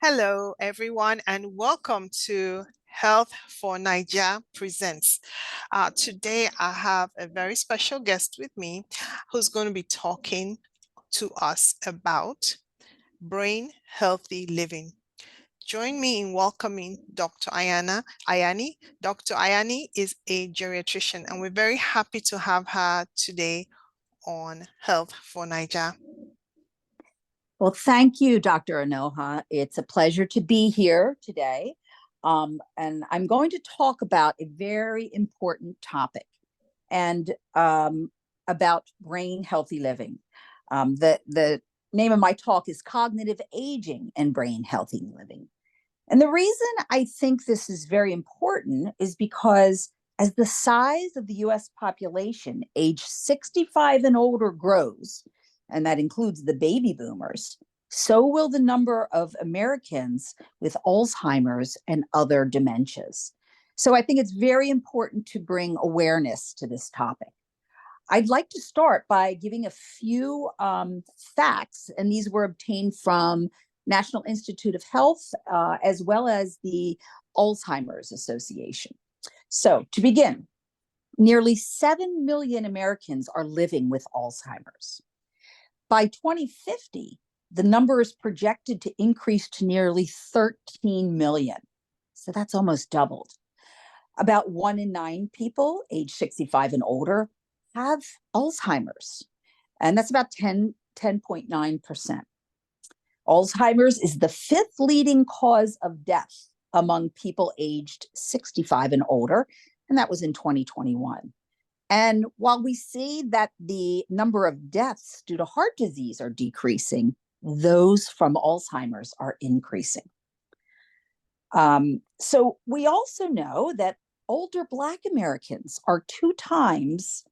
Hello, everyone, and welcome to Health for Niger Presents. Today, I have a very special guest with me who's going to be talking to us about brain healthy living. Join me in welcoming Dr. Ayani. Dr. Ayani is a geriatrician, and we're very happy to have her today on Health for Niger. Well, thank you, Dr. Anoha. It's a pleasure to be here today. And I'm going to talk about a very important topic and about brain healthy living. The name of my talk is Cognitive Aging and Brain Healthy Living. And the reason I think this is very important is because as the size of the US population, age 65 and older, grows, and that includes the baby boomers, so will the number of Americans with Alzheimer's and other dementias. So I think it's very important to bring awareness to this topic. I'd like to start by giving a few facts, and these were obtained from National Institute of Health, as well as the Alzheimer's Association. So to begin, nearly 7 million Americans are living with Alzheimer's. By 2050, the number is projected to increase to nearly 13 million. So that's almost doubled. About 1 in 9 people age 65 and older have Alzheimer's, and that's about 10.9%. Alzheimer's is the 5th leading cause of death among people aged 65 and older, and that was in 2021. And while we see that the number of deaths due to heart disease are decreasing, those from Alzheimer's are increasing. So we also know that older Black Americans are 2 times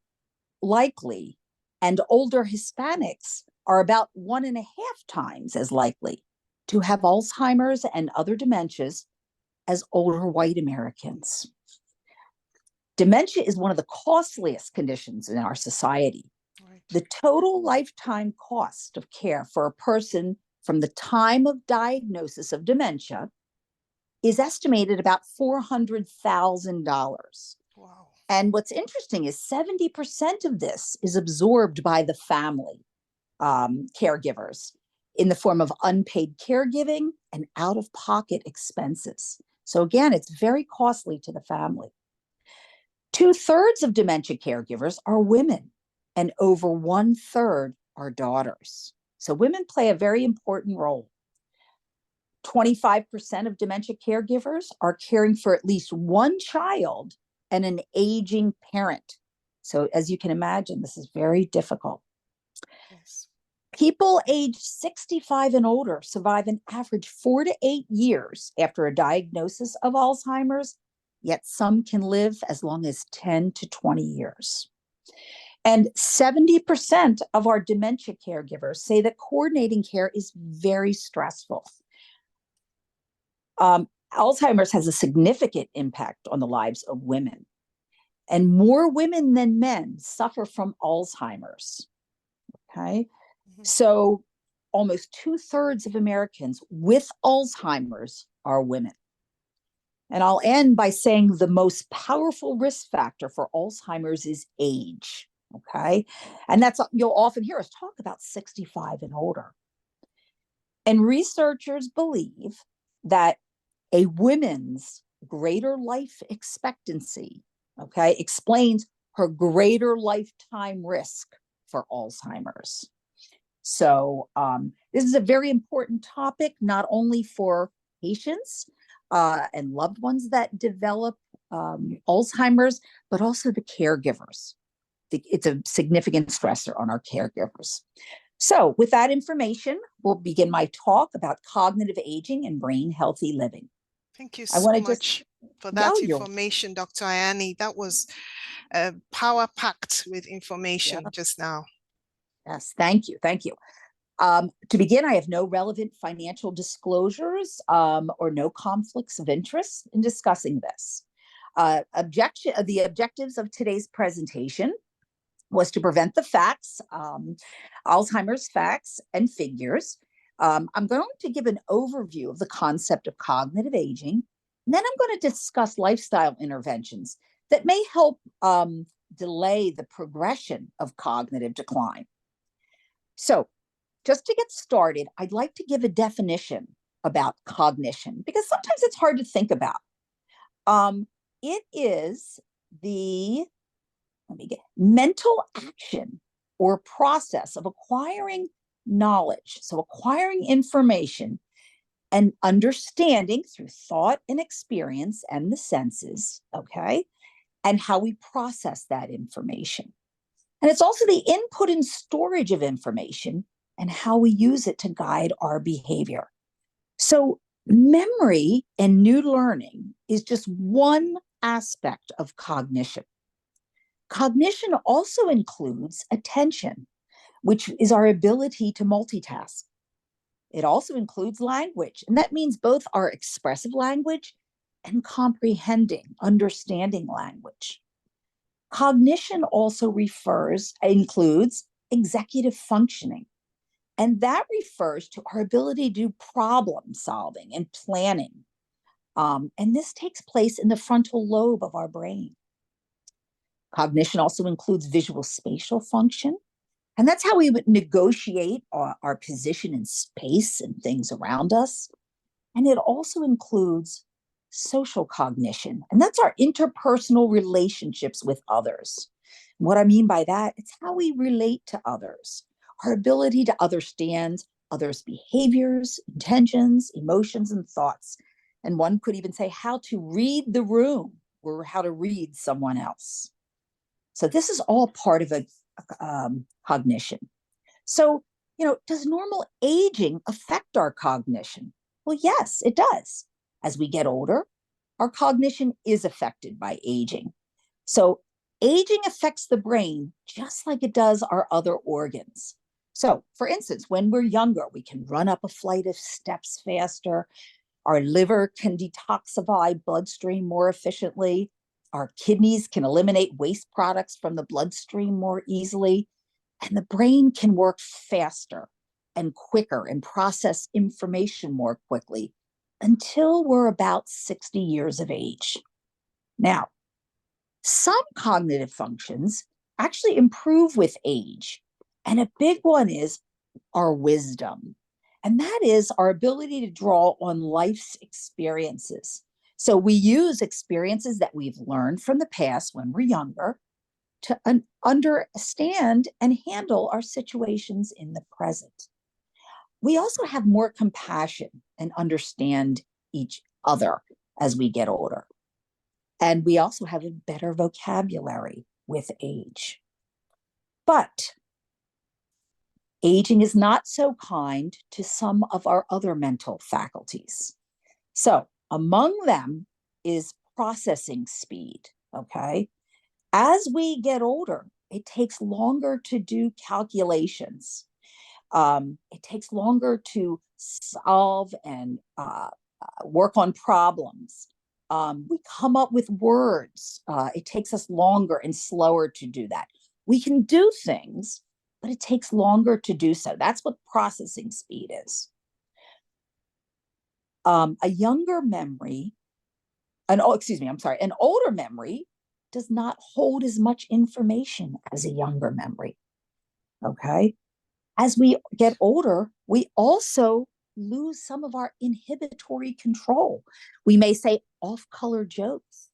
likely, and older Hispanics are about 1.5 times as likely to have Alzheimer's and other dementias as older white Americans. Dementia is one of the costliest conditions in our society. Right. The total lifetime cost of care for a person from the time of diagnosis of dementia is estimated about $400,000. Wow. And what's interesting is 70% of this is absorbed by the family caregivers in the form of unpaid caregiving and out-of-pocket expenses. So again, it's very costly to the family. 2/3 of dementia caregivers are women, and over 1/3 are daughters. So women play a very important role. 25% of dementia caregivers are caring for at least one child and an aging parent. So as you can imagine, this is very difficult. Yes. People aged 65 and older survive an average 4 to 8 years after a diagnosis of Alzheimer's, yet some can live as long as 10 to 20 years. And 70% of our dementia caregivers say that coordinating care is very stressful. Alzheimer's has a significant impact on the lives of women, and more women than men suffer from Alzheimer's. Okay. So almost 2/3 of Americans with Alzheimer's are women. And I'll end by saying the most powerful risk factor for Alzheimer's is age. Okay. And that's, you'll often hear us talk about 65 and older. And researchers believe that a woman's greater life expectancy, okay, explains her greater lifetime risk for Alzheimer's. So this is a very important topic, not only for patients and loved ones that develop Alzheimer's, but also the caregivers. It's a significant stressor on our caregivers. So with that information, we'll begin my talk about cognitive aging and brain healthy living. Thank you so much for that No, information, Dr. Ayani. That was power-packed with information just now. Yes, thank you. Thank you. To begin, I have no relevant financial disclosures or no conflicts of interest in discussing this. The objectives of today's presentation was to present the facts, Alzheimer's facts and figures, I'm going to give an overview of the concept of cognitive aging, and then I'm going to discuss lifestyle interventions that may help delay the progression of cognitive decline. So, just to get started, I'd like to give a definition about cognition because sometimes it's hard to think about. It is the mental action or process of acquiring knowledge, so acquiring information and understanding through thought and experience and the senses, okay, and how we process that information. And it's also the input and storage of information and how we use it to guide our behavior. So, memory and new learning is just one aspect of cognition. Cognition also includes attention, which is our ability to multitask. It also includes language, and that means both our expressive language and comprehending, understanding language. Cognition also includes executive functioning, and that refers to our ability to do problem solving and planning. And this takes place in the frontal lobe of our brain. Cognition also includes visual spatial function, and that's how we would negotiate our position in space and things around us. And it also includes social cognition, and that's our interpersonal relationships with others. What I mean by that, it's how we relate to others, our ability to understand others' behaviors, intentions, emotions, and thoughts. And one could even say how to read the room or how to read someone else. So this is all part of a cognition. So, does normal aging affect our cognition? Well, yes, it does. As we get older, our cognition is affected by aging. So, aging affects the brain just like it does our other organs. So, for instance, when we're younger, we can run up a flight of steps faster. Our liver can detoxify bloodstream more efficiently. Our kidneys can eliminate waste products from the bloodstream more easily. And the brain can work faster and quicker and process information more quickly until we're about 60 years of age. Now, some cognitive functions actually improve with age. And a big one is our wisdom. And that is our ability to draw on life's experiences. So we use experiences that we've learned from the past when we're younger to understand and handle our situations in the present. We also have more compassion and understand each other as we get older. And we also have a better vocabulary with age. But aging is not so kind to some of our other mental faculties. So, among them is processing speed, okay? As we get older, it takes longer to do calculations. It takes longer to solve and work on problems. We come up with words. It takes us longer and slower to do that. We can do things, but it takes longer to do so. That's what processing speed is. A younger memory, an older memory does not hold as much information as a younger memory. Okay. As we get older, we also lose some of our inhibitory control. We may say off color jokes.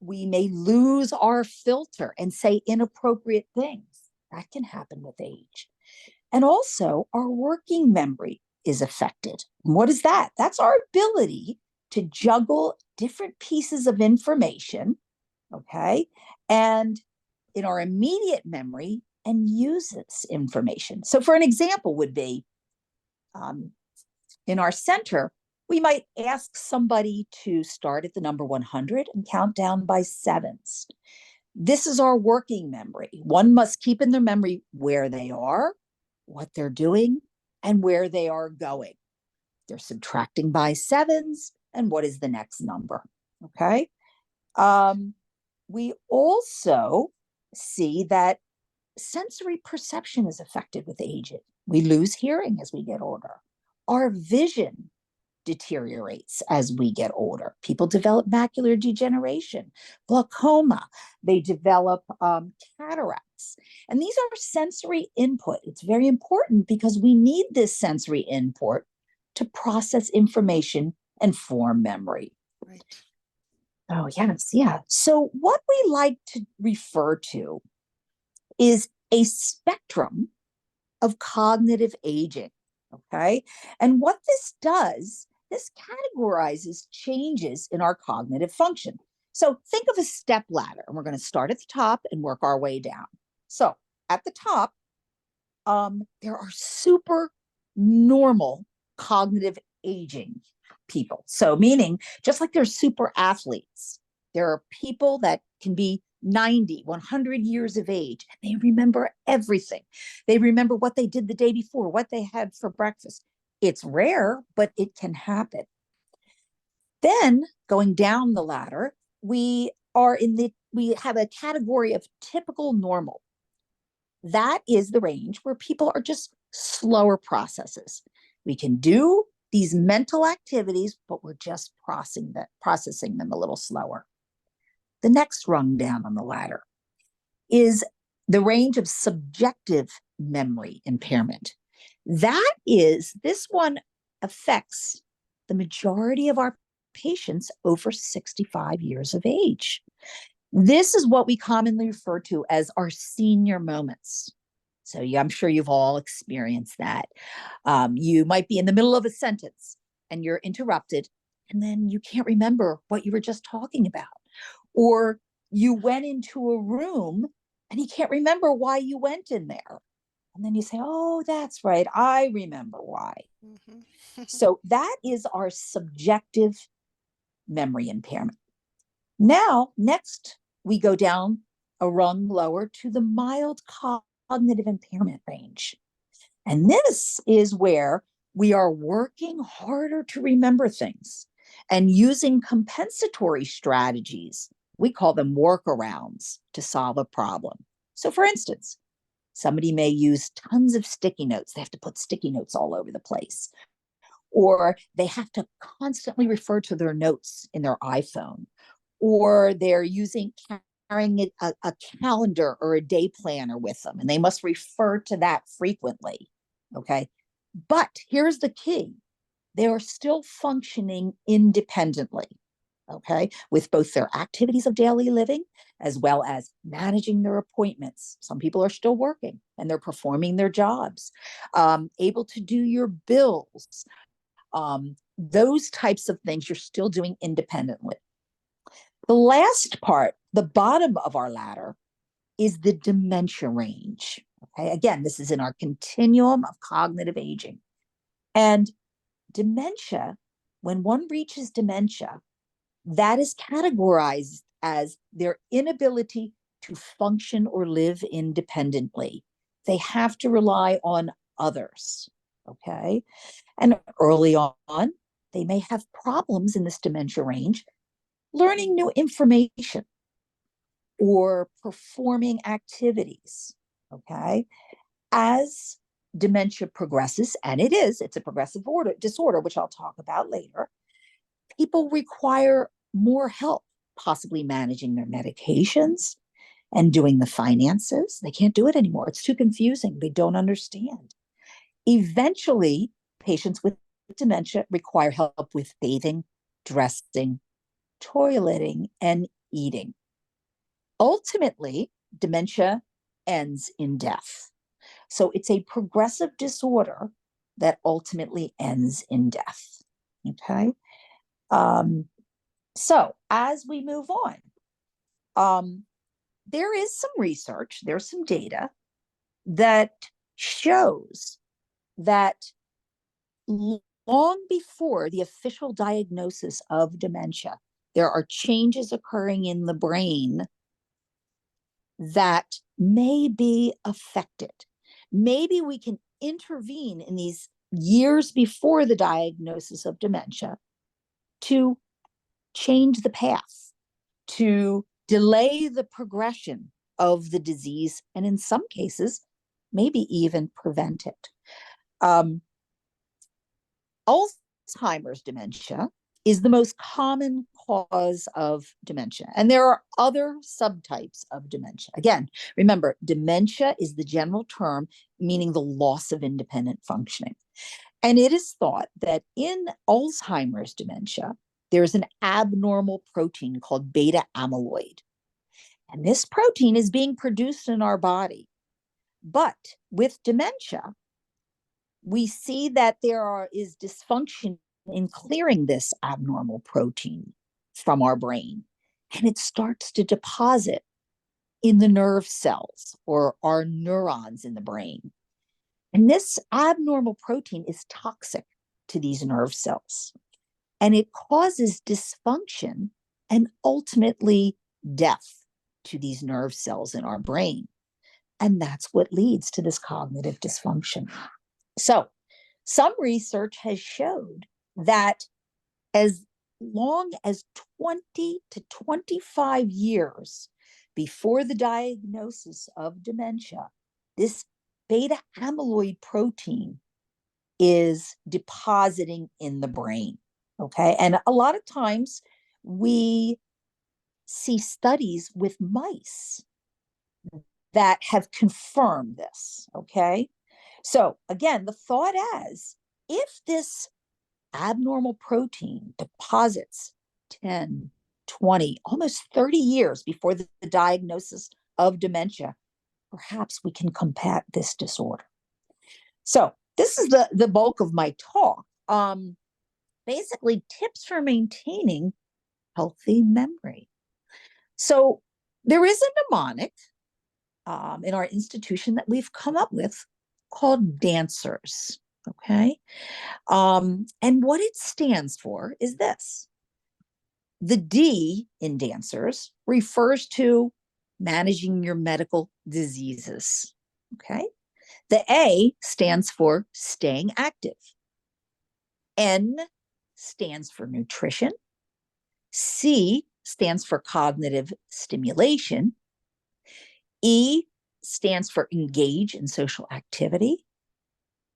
We may lose our filter and say inappropriate things. That can happen with age. And also, our working memory is affected. And what is that? That's our ability to juggle different pieces of information, okay, and in our immediate memory and use this information. So, for an example, would be in our center, we might ask somebody to start at the number 100 and count down by sevens. This is our working memory. One must keep in their memory where they are, what they're doing, and where they are going. They're subtracting by sevens, and what is the next number? Okay. We also see that sensory perception is affected with age. We lose hearing as we get older. Our vision deteriorates as we get older. People develop macular degeneration, glaucoma, they develop cataracts. And these are sensory input. It's very important because we need this sensory input to process information and form memory. Right. Oh, yes, yeah. So, what we like to refer to is a spectrum of cognitive aging. Okay. And what this does, this categorizes changes in our cognitive function. So think of a step ladder, and we're going to start at the top and work our way down. So at the top, there are super normal cognitive aging people. So, meaning just like there's super athletes, there are people that can be 90, 100 years of age, and they remember everything. They remember what they did the day before, what they had for breakfast. It's rare, but it can happen. Then going down the ladder, we have a category of typical normal. That is the range where people are just slower processes. We can do these mental activities, but we're just processing them a little slower. The next rung down on the ladder is the range of subjective memory impairment. This one affects the majority of our patients over 65 years of age. This is what we commonly refer to as our senior moments. So I'm sure you've all experienced that. You might be in the middle of a sentence and you're interrupted, and then you can't remember what you were just talking about. Or you went into a room and you can't remember why you went in there. And then you say, oh, that's right. I remember why. Mm-hmm. So that is our subjective memory impairment. Now, next, we go down a rung lower to the mild cognitive impairment range. And this is where we are working harder to remember things and using compensatory strategies. We call them workarounds to solve a problem. So, for instance, somebody may use tons of sticky notes. They have to put sticky notes all over the place, or they have to constantly refer to their notes in their iPhone, or they're carrying a calendar or a day planner with them, and they must refer to that frequently. Okay. But here's the key: they are still functioning independently. Okay. With both their activities of daily living as well as managing their appointments. Some people are still working and they're performing their jobs, able to do your bills, those types of things you're still doing independently. The last part, the bottom of our ladder, is the dementia range. Okay, again, this is in our continuum of cognitive aging. And dementia, when one reaches dementia, that is categorized as their inability to function or live independently. They have to rely on others. Okay. And early on, they may have problems in this dementia range learning new information or performing activities. Okay. As dementia progresses, and it's a progressive disorder, which I'll talk about later, people require more help, possibly managing their medications and doing the finances. They can't do it anymore. It's too confusing. They don't understand. Eventually, patients with dementia require help with bathing, dressing, toileting, and eating. Ultimately, dementia ends in death. So it's a progressive disorder that ultimately ends in death. Okay. Um, so as we move on, um, there is some research, there's some data that shows that long before the official diagnosis of dementia, there are changes occurring in the brain that may be affected. Maybe we can intervene in these years before the diagnosis of dementia to change the path, to delay the progression of the disease, and in some cases, maybe even prevent it. Um, Alzheimer's dementia is the most common cause of dementia. And there are other subtypes of dementia. Again, remember, dementia is the general term meaning the loss of independent functioning. And it is thought that in Alzheimer's dementia, there's an abnormal protein called beta amyloid. And this protein is being produced in our body. But with dementia, we see that is dysfunction in clearing this abnormal protein from our brain, and it starts to deposit in the nerve cells or our neurons in the brain. And this abnormal protein is toxic to these nerve cells, and it causes dysfunction and ultimately death to these nerve cells in our brain. And that's what leads to this cognitive dysfunction. So, some research has showed that as long as 20 to 25 years before the diagnosis of dementia, this beta amyloid protein is depositing in the brain. Okay. And a lot of times we see studies with mice that have confirmed this. Okay. So again, the thought is if this abnormal protein deposits 10, 20, almost 30 years before the diagnosis of dementia, perhaps we can combat this disorder. So this is the bulk of my talk. Basically, tips for maintaining healthy memory. So there is a mnemonic in our institution that we've come up with called dancers. Okay. And what it stands for is this. The D in dancers refers to managing your medical diseases. Okay. The A stands for staying active. N stands for nutrition. C stands for cognitive stimulation. E stands for engage in social activity.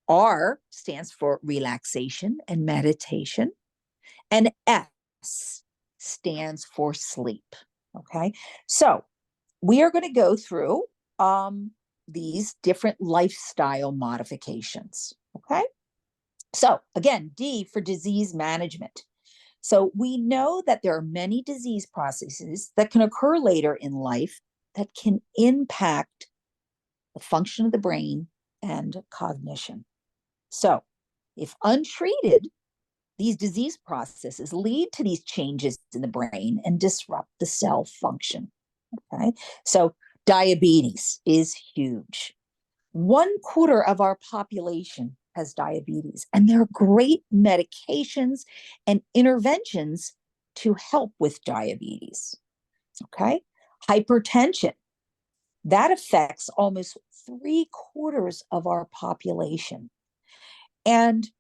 R stands for relaxation and meditation. And S stands for sleep. Okay. So we are going to go through these different lifestyle modifications. Okay. So again, D for disease management. So we know that there are many disease processes that can occur later in life that can impact the function of the brain and cognition. So if untreated, these disease processes lead to these changes in the brain and disrupt the cell function. Okay. So diabetes is huge. 1/4 of our population has diabetes, and there are great medications and interventions to help with diabetes. Okay. Hypertension, that affects almost 3/4 of our population. And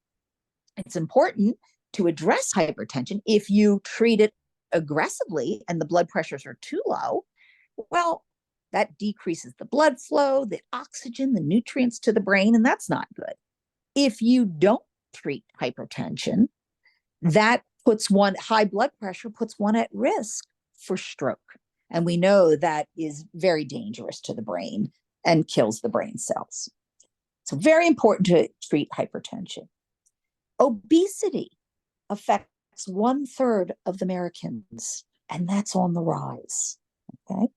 it's important to address hypertension. If you treat it aggressively and the blood pressures are too low, well, that decreases the blood flow, the oxygen, the nutrients to the brain, and that's not good. If you don't treat hypertension, that puts one, high blood pressure puts one at risk for stroke. And we know that is very dangerous to the brain and kills the brain cells. So very important to treat hypertension. Obesity affects 1/3 of the Americans, and that's on the rise. Okay.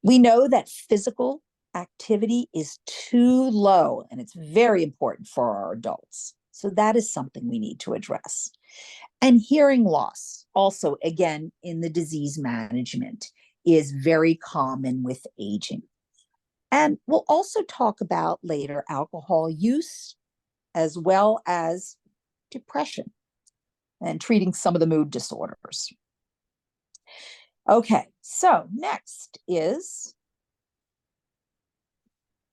We know that physical activity is too low, and it's very important for our adults. So that is something we need to address. And hearing loss, also, again, in the disease management, is very common with aging. And we'll also talk about later alcohol use as well as depression and treating some of the mood disorders. Okay, so next is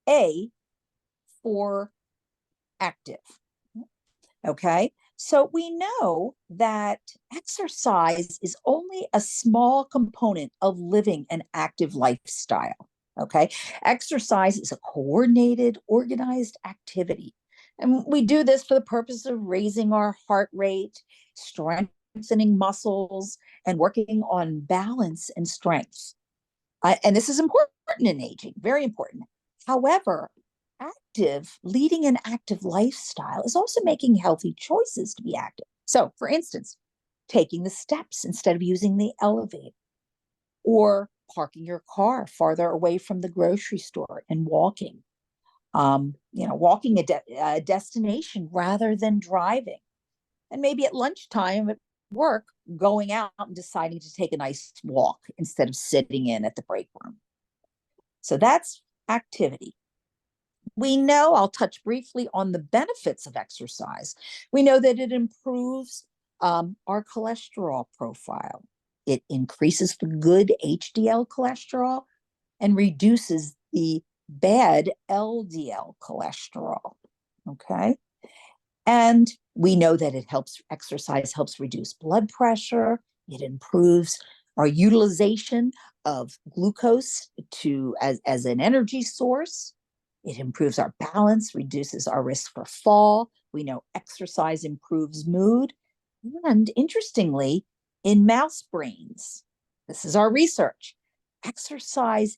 A for active. Okay, so we know that exercise is only a small component of living an active lifestyle. Okay. Exercise is a coordinated, organized activity. And we do this for the purpose of raising our heart rate, strengthening muscles, and working on balance and strength. And this is important in aging, very important. However, leading an active lifestyle is also making healthy choices to be active. So, for instance, taking the steps instead of using the elevator, or parking your car farther away from the grocery store and walking. Walking a destination rather than driving. And maybe at lunchtime at work, going out and deciding to take a nice walk instead of sitting in at the break room. So that's activity. We know, I'll touch briefly on the benefits of exercise. We know that it improves our cholesterol profile. It increases the good HDL cholesterol and reduces the bad LDL cholesterol. Okay. And we know that exercise helps reduce blood pressure. It improves our utilization of glucose as an energy source. It improves our balance, reduces our risk for fall. We know exercise improves mood. And interestingly, in mouse brains, this is our research, exercise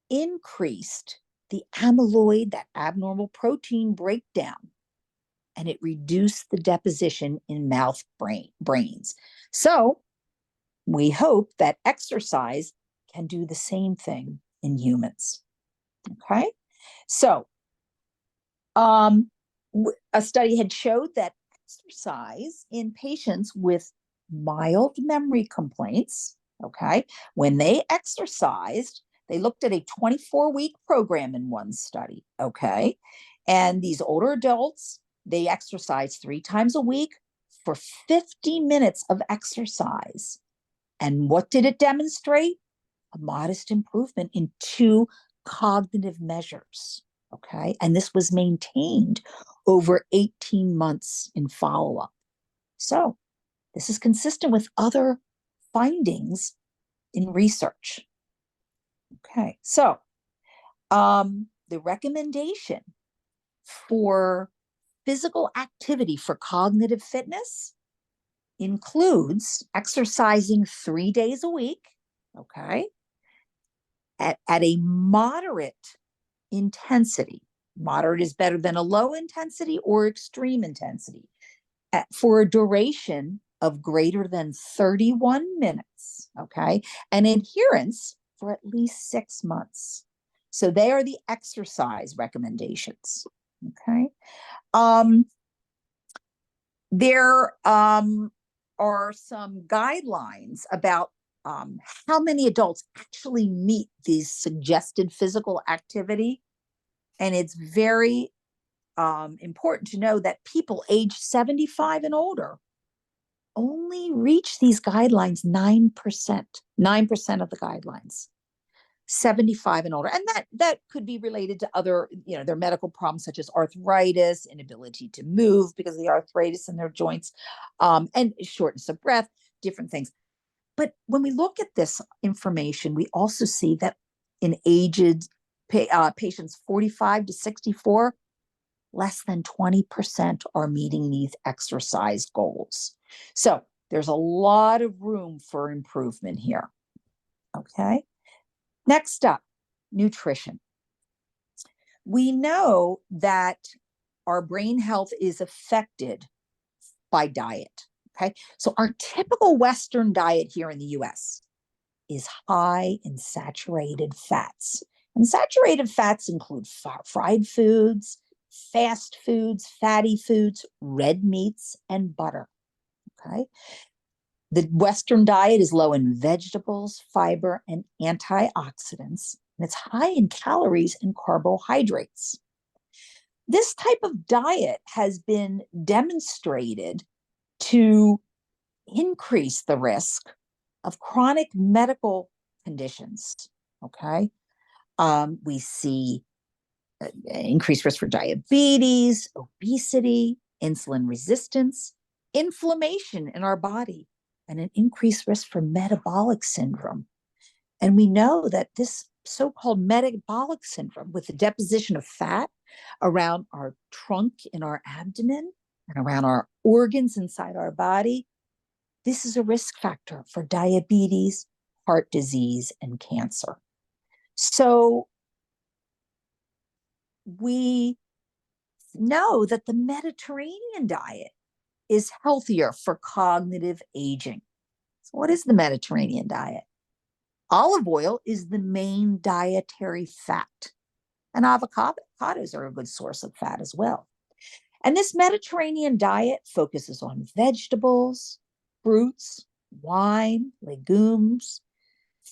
increased the amyloid, that abnormal protein breakdown, and it reduced the deposition in brains. So we hope that exercise can do the same thing in humans. Okay. So a study had showed that exercise in patients with mild memory complaints, okay, when they exercised, they looked at a 24-week program in one study, okay, and these older adults, they exercised 3 times a week for 50 minutes of exercise. And what did it demonstrate? A modest improvement in 2 cognitive measures. Okay. And this was maintained over 18 months in follow up. So this is consistent with other findings in research. Okay. So the recommendation for physical activity for cognitive fitness includes exercising 3 days a week. Okay. At a moderate intensity. Moderate is better than a low intensity or extreme intensity for a duration of greater than 31 minutes, okay? And adherence for at least 6 months. So they are the exercise recommendations, okay? There are some guidelines about how many adults actually meet these suggested physical activity. And it's very important to know that people age 75 and older only reach these guidelines 9% of the guidelines. 75 and older. And that could be related to other, their medical problems such as arthritis, inability to move because of the arthritis in their joints, and shortness of breath, different things. But when we look at this information, we also see that in aged patients 45 to 64, less than 20% are meeting these exercise goals. So there's a lot of room for improvement here. Okay. Next up, nutrition. We know that our brain health is affected by diet. Okay. So our typical Western diet here in the US is high in saturated fats. And saturated fats include fried foods, fast foods, fatty foods, red meats, and butter. Okay. The Western diet is low in vegetables, fiber, and antioxidants, and it's high in calories and carbohydrates. This type of diet has been demonstrated to increase the risk of chronic medical conditions. Okay. We see increased risk for diabetes, obesity, insulin resistance, inflammation in our body, and an increased risk for metabolic syndrome. And we know that this so-called metabolic syndrome with the deposition of fat around our trunk in our abdomen and around our organs inside our body. This is a risk factor for diabetes, heart disease, and cancer. So we know that the Mediterranean diet is healthier for cognitive aging. So what is the Mediterranean diet? Olive oil is the main dietary fat, and avocados are a good source of fat as well. And this Mediterranean diet focuses on vegetables, fruits, wine, legumes,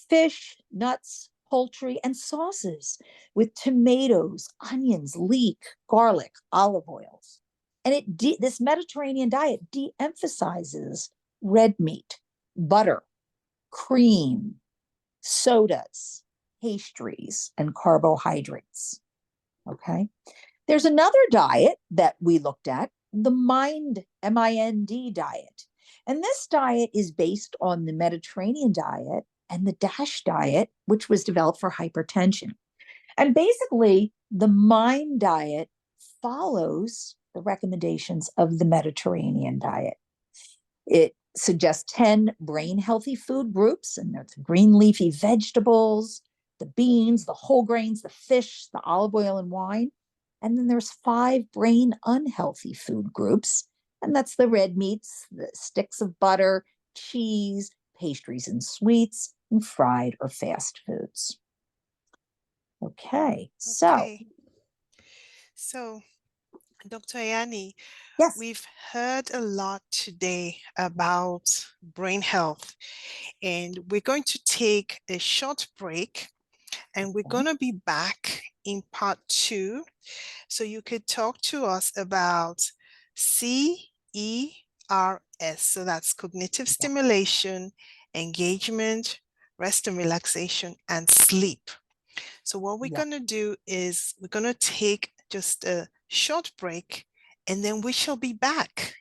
fish, nuts, poultry, and sauces with tomatoes, onions, leek, garlic, olive oils. And this Mediterranean diet de-emphasizes red meat, butter, cream, sodas, pastries, and carbohydrates. Okay. There's another diet that we looked at, the MIND diet. And this diet is based on the Mediterranean diet and the DASH diet, which was developed for hypertension. And basically, the MIND diet follows the recommendations of the Mediterranean diet. It suggests 10 brain healthy food groups, and there's green leafy vegetables, the beans, the whole grains, the fish, the olive oil, and wine. And then there's 5 brain unhealthy food groups, and that's the red meats, the sticks of butter, cheese, pastries and sweets, and fried or fast foods. Okay, so Okay. So, Dr. Ayani, yes, we've heard a lot today about brain health, and we're going to take a short break and we're going to be back in part 2. So you could talk to us about CERS. So that's cognitive yeah, stimulation, engagement, rest and relaxation, and sleep. So what we're yeah, going to do is we're going to take just a short break and then we shall be back.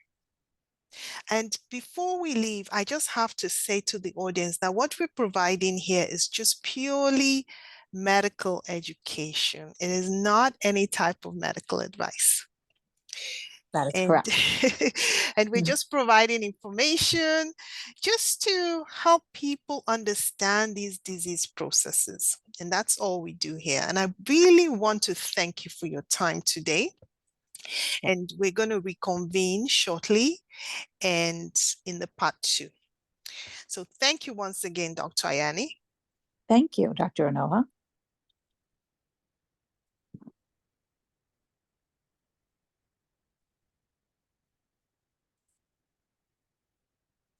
And before we leave, I just have to say to the audience that what we're providing here is just purely medical education. It is not any type of medical advice. that is And correct. and we're just providing information just to help people understand these disease processes. And that's all we do here. And I really want to thank you for your time today. And we're going to reconvene shortly and in the part 2. So thank you once again, Dr. Ayani. Thank you, Dr. Anoha.